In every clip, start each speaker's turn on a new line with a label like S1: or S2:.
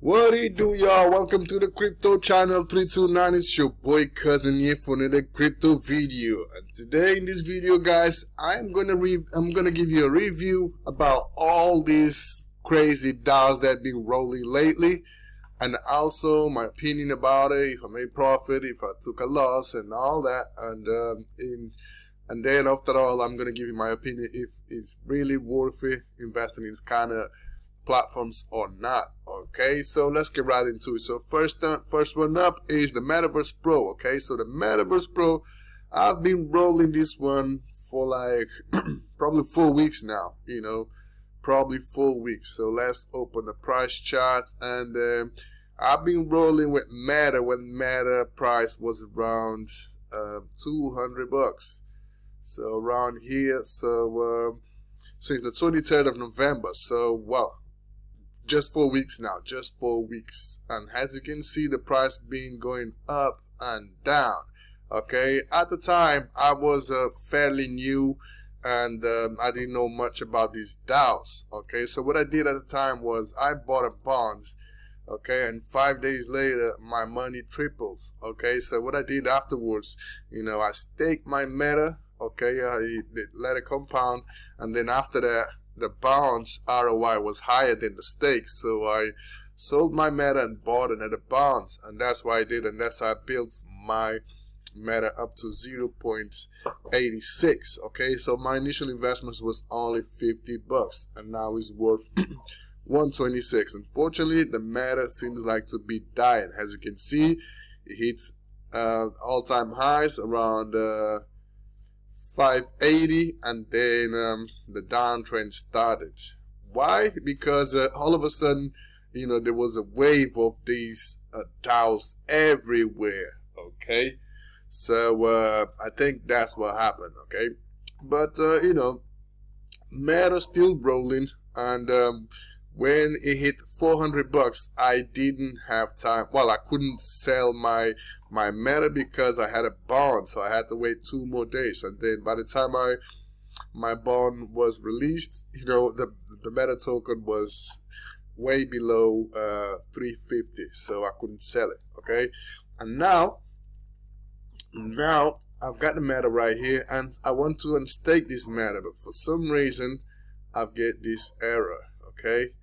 S1: What it do, y'all? Welcome to the crypto channel 329. It's your boy cousin here for another crypto video. And today in this video, guys, I'm gonna give you a review about all these crazy DAOs that have been rolling lately, and also my opinion about it, if I made profit, if I took a loss, and all that. And then after all, I'm gonna give you my opinion if it's really worth it investing in this kind of platforms or not. Okay, so let's get right into it. So first one up is the Metaverse Pro. Okay, so the Metaverse Pro, I've been rolling this one for like probably 4 weeks now, probably 4 weeks. So let's open the price charts, and I've been rolling with Meta when Meta price was around $200, so around here. So since the 23rd of November, so well, just 4 weeks now, just 4 weeks. And as you can see, the price been going up and down. Okay, at the time I was fairly new, and I didn't know much about these DAOs. Okay, so what I did at the time was I bought a bonds. Okay, and 5 days later my money triples. Okay, so what I did afterwards, I staked my Meta. Okay, I let it compound, and then after that, the bonds ROI was higher than the stakes, so I sold my Meta and bought another bonds, and that's what I did, and that's how I built my Meta up to 0.86. Okay, so my initial investments was only $50, and now it's worth 126. Unfortunately, the Meta seems like to be dying. As you can see, it hits all-time highs around 580, and then the downtrend started. Why? Because all of a sudden, there was a wave of these DAOs everywhere. Okay, so I think that's what happened. Okay, but Meta still rolling, and when it hit $400, I didn't have time. Well, I couldn't sell my Meta because I had a bond, so I had to wait 2 more days. And then by the time my bond was released, the Meta token was way below 350, so I couldn't sell it. Okay, and now I've got the Meta right here, and I want to unstake this Meta, but for some reason I get this error. Okay,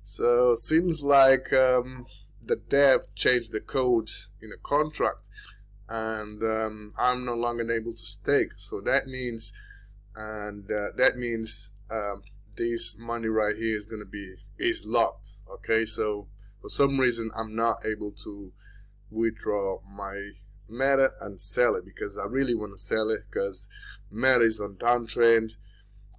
S1: so seems like the dev changed the code in a contract, and I'm no longer able to stake. So that means, this money right here is locked. Okay, so for some reason I'm not able to withdraw my Meta and sell it, because I really want to sell it, because Meta is on downtrend.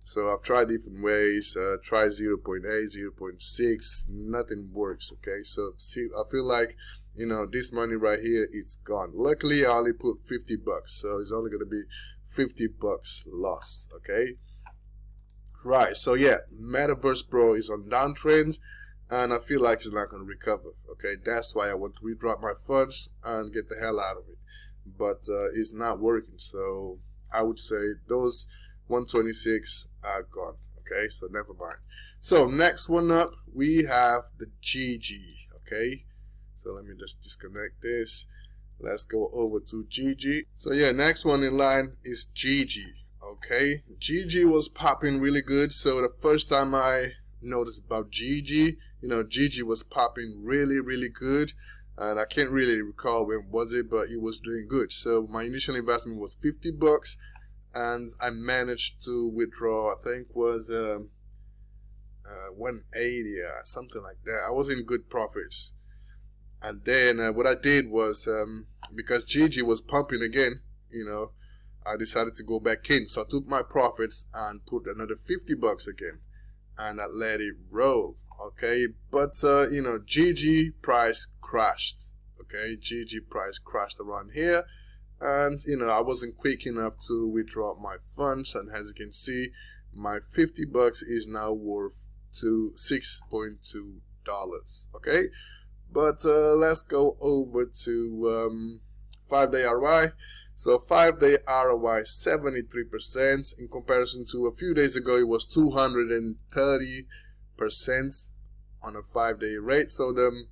S1: So I've tried different ways, try 0.8, 0.6, nothing works. Okay, so see, I feel like, this money right here, it's gone. Luckily, I only put $50, so it's only going to be $50 loss. Okay, right, so yeah, Metaverse Pro is on downtrend, and I feel like it's not going to recover. Okay, that's why I want to withdraw my funds and get the hell out of it, but it's not working. So I would say those 126 are gone. Okay, so never mind. So next one up, we have the GG. Okay, so let me just disconnect this. Let's go over to GG. So yeah, next one in line is GG. Okay, GG was popping really good. So the first time I noticed about GG, GG was popping really good, and I can't really recall when was it, but it was doing good. So my initial investment was $50, and I managed to withdraw, I think was 180 or something like that. I was in good profits. And then what I did was, because GG was pumping again, I decided to go back in. So I took my profits and put another $50 again, and I let it roll. Okay, but GG price crashed. Okay, GG price crashed around here, and I wasn't quick enough to withdraw my funds, and as you can see, my $50 is now worth to $6.2. Okay, but let's go over to 5-day ROI. So 5-day ROI 73%, in comparison to a few days ago it was 230% on a 5-day rate. So the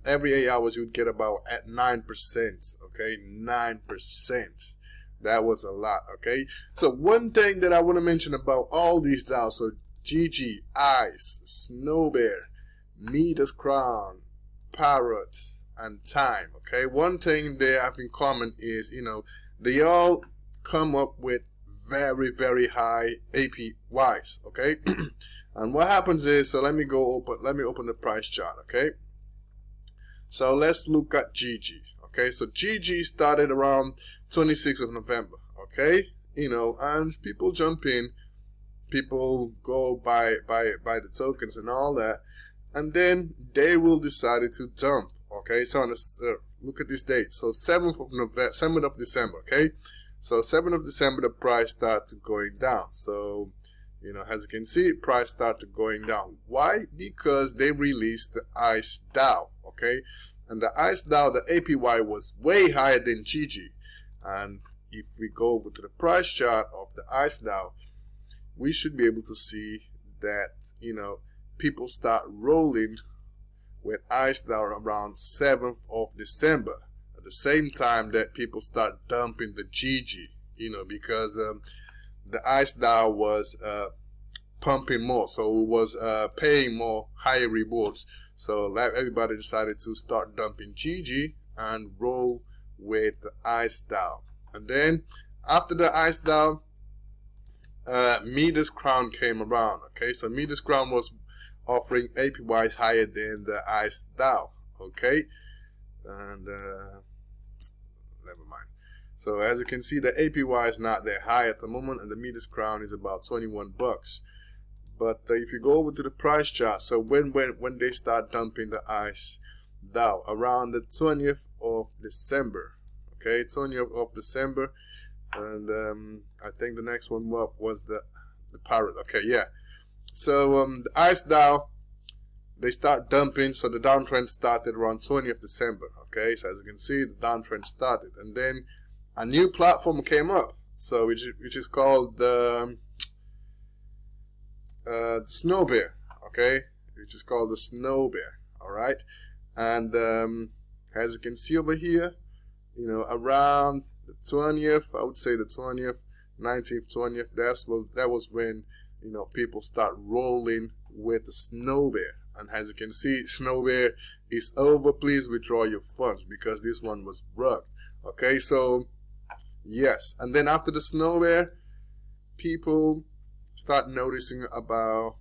S1: every 8 hours you would get about at 9%. Okay, 9%. That was a lot. Okay, so one thing that I want to mention about all these DAOs, so GG, Ice, Snow Bear, Midas Crown, Parrot, and Time. Okay, one thing they have in common is, they all come up with very high APYs. Okay, and what happens is, so let me open the price chart. Okay, so let's look at GG. Okay, so GG started around 26th of November. Okay, and people jump in, people go buy the tokens and all that, and then they will decide to dump. Okay, so look at this date. So 7th of December. Okay, so 7th of December the price started going down. So as you can see, price started going down. Why? Because they released the Ice DAO. Okay, and the Ice DAO, the APY was way higher than GG. And if we go over to the price chart of the Ice DAO, we should be able to see that people start rolling with Ice DAO around 7th of December, at the same time that people start dumping the GG, because the Ice DAO was pumping more, so it was paying more higher rewards. So everybody decided to start dumping GG and roll with the Ice DAO. And then after the Ice DAO, Midas Crown came around. Okay, so Midas Crown was offering APYs higher than the Ice DAO. Okay, and never mind. So as you can see, the APY is not that high at the moment, and the Midas Crown is about 21 bucks. But if you go over to the price chart, so when they start dumping the Ice DAO around the 20th of December. Okay, 20th of December. And I think the next one up was the Parrot. Okay, yeah. So the Ice DAO, they start dumping. So the downtrend started around 20th December. Okay, so as you can see, the downtrend started, and then a new platform came up. So which is called the Snow Bear. Okay, which is called the Snow Bear. All right, and as you can see over here, around the 20th, I would say the 20th, 19th, 20th, that was when, people start rolling with the Snow Bear. And as you can see, Snow Bear is over. Please withdraw your funds because this one was rugged. Okay, so yes. And then after the Snow Bear, people start noticing about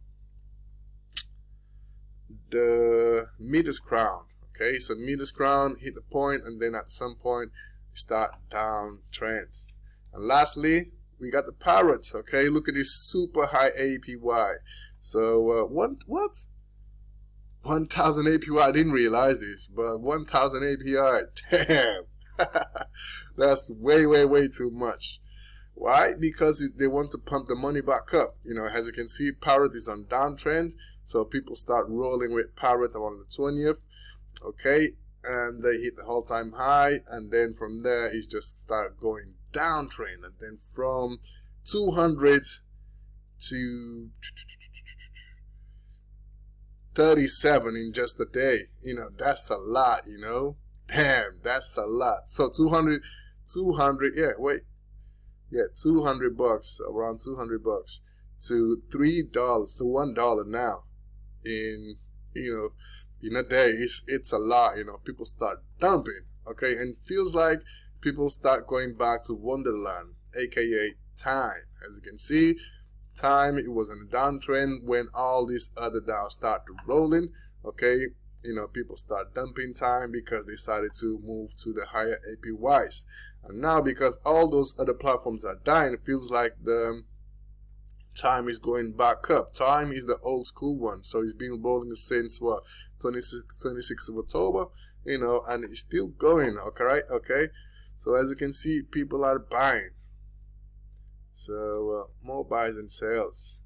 S1: the Midas Crown. Okay, so Midas Crown hit the point, and then at some point start downtrend. And lastly, we got the Parrots. Okay, look at this super high APY. So what 1000 APY. I didn't realize this, but 1000 APY, damn. That's way too much. Why? Because they want to pump the money back up. As you can see, Parrot is on downtrend, so people start rolling with Parrot around the 20th. Okay, and they hit the all-time high, and then from there it just start going downtrend, and then from 200 to 37 in just a day. That's a lot. Damn, that's a lot. So 200, yeah, 200 bucks, around 200 bucks to $3 to $1 now in in a day. It's a lot. People start dumping. Okay, and it feels like people start going back to Wonderland, aka Time. As you can see, Time, it was in a downtrend when all these other DAOs started rolling. Okay, people start dumping Time because they decided to move to the higher APYs. And now, because all those other platforms are dying, it feels like the Time is going back up. Time is the old school one, so it's been rolling since 26th of October, and it's still going. Okay, right? Okay, so as you can see, people are buying. So more buys and sales.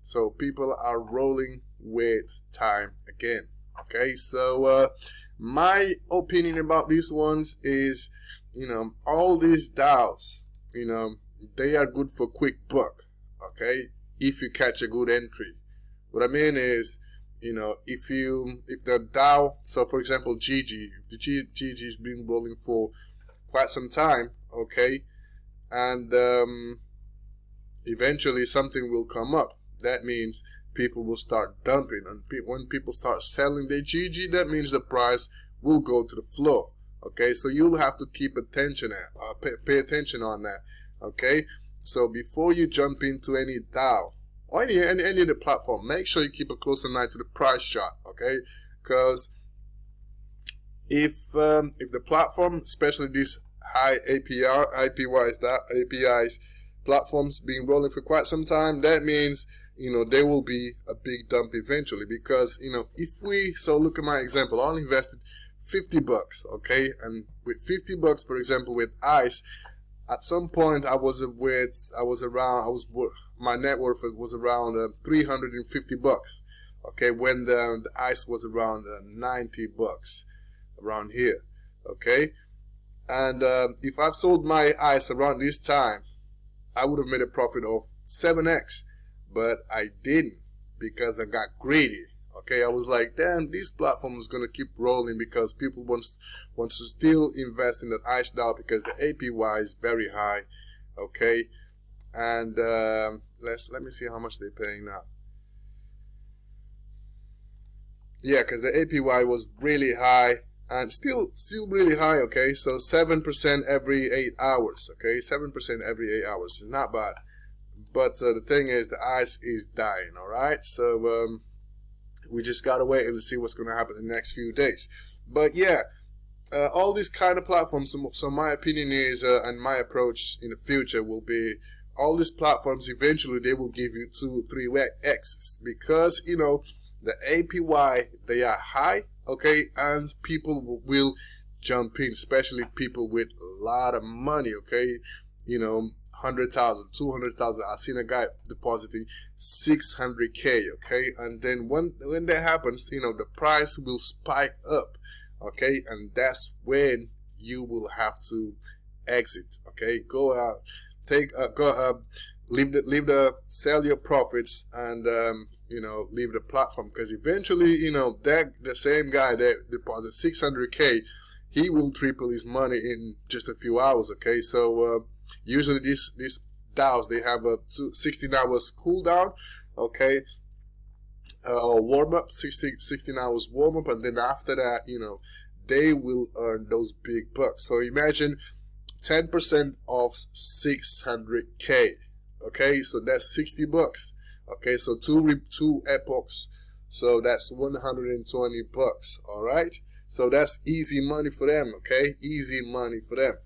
S1: So people are rolling with Time again. Okay, so my opinion about these ones is, all these DAOs, they are good for quick buck. Okay, if you catch a good entry. What I mean is, you know, if the Dow, so for example GG, if the GG has been rolling for quite some time, okay, and eventually something will come up. That means people will start dumping, and when people start selling their GG, that means the price will go to the floor. Okay, so you'll have to keep attention pay attention on that. Okay, so before you jump into any DAO or any of the platform, make sure you keep a close eye to the price chart. Okay, because if the platform, especially these high APIs platforms being rolling for quite some time, that means, you know, there will be a big dump eventually. Because, you know, so look at my example, I only invested $50, okay, and with $50, for example, with ICE, at some point my net worth was around $350, okay, when the ICE was around $90 around here, okay. And if I've sold my ICE around this time, I would have made a profit of 7x, but I didn't, because I got greedy. Okay, I was like, damn, this platform is gonna keep rolling because people want to still invest in that ICE DAO because the APY is very high. Okay, and let me see how much they're paying now. Yeah, because the APY was really high. And still really high, okay? So 7% every 8 hours, okay? 7% every 8 hours is not bad. But the thing is, the ICE is dying, all right? So we just gotta wait and see what's gonna happen in the next few days. But yeah, all these kind of platforms. So my opinion is, and my approach in the future will be, all these platforms eventually they will give you 2-3x, because, you know, the APY, they are high, okay, and people will jump in, especially people with a lot of money, okay, you know, 100,000, 200,000. I seen a guy depositing 600K, okay, and then when that happens, you know, the price will spike up, okay, and that's when you will have to exit, okay. Go out, sell your profits, and you know, leave the platform, because eventually, you know, the same guy that deposits 600K, he will triple his money in just a few hours. Okay, so usually these DAOs, they have a 16 hours cooldown, okay, or warm up, 16 hours warm up, and then after that, you know, they will earn those big bucks. So imagine 10% of 600K, okay, so that's $60. Okay, so two epochs, so that's $120. All right, so that's easy money for them. Okay, easy money for them.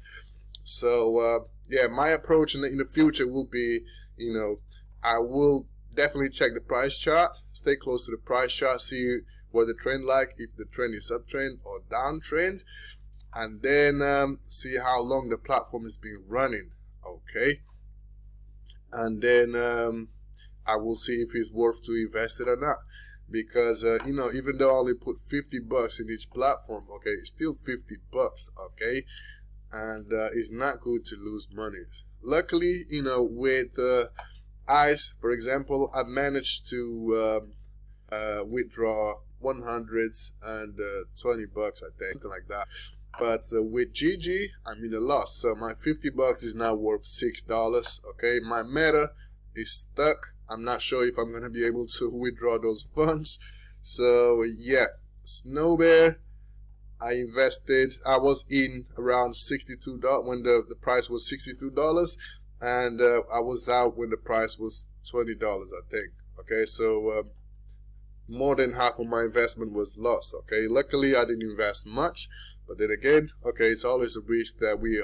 S1: So yeah, my approach in the future will be, you know, I will definitely check the price chart, stay close to the price chart, see what the trend like, if the trend is uptrend or downtrend, and then see how long the platform has been running. Okay, and then I will see if it's worth to invest it or not, because you know, even though I only put $50 in each platform, okay, it's still $50, okay, and it's not good to lose money. Luckily, you know, with ICE, for example, I managed to withdraw $120, I think, something like that. But with GG, I'm in a loss, so my $50 is now worth $6. Okay, my meta is stuck. I'm not sure if I'm gonna be able to withdraw those funds. So yeah, Snow Bear, I was in around $62 when the price was $62, and I was out when the price was $20, I think. Okay, so more than half of my investment was lost. Okay, luckily I didn't invest much, but then again, okay, it's always a risk that we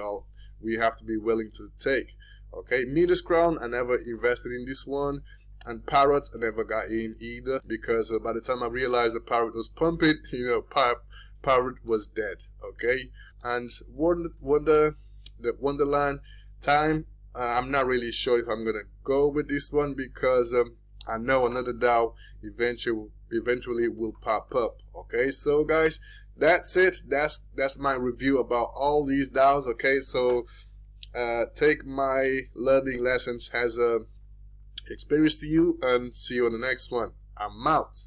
S1: have to be willing to take. Okay, Midas Crown, I never invested in this one, and Parrot, I never got in either, because by the time I realized the Parrot was pumping, you know, Parrot was dead. Okay, and the Wonderland time, I'm not really sure if I'm gonna go with this one, because I know another DAO eventually will pop up. Okay, so guys, that's it. That's my review about all these DAOs. Okay, so take my learning lessons as a experience to you, and see you on the next one. I'm out.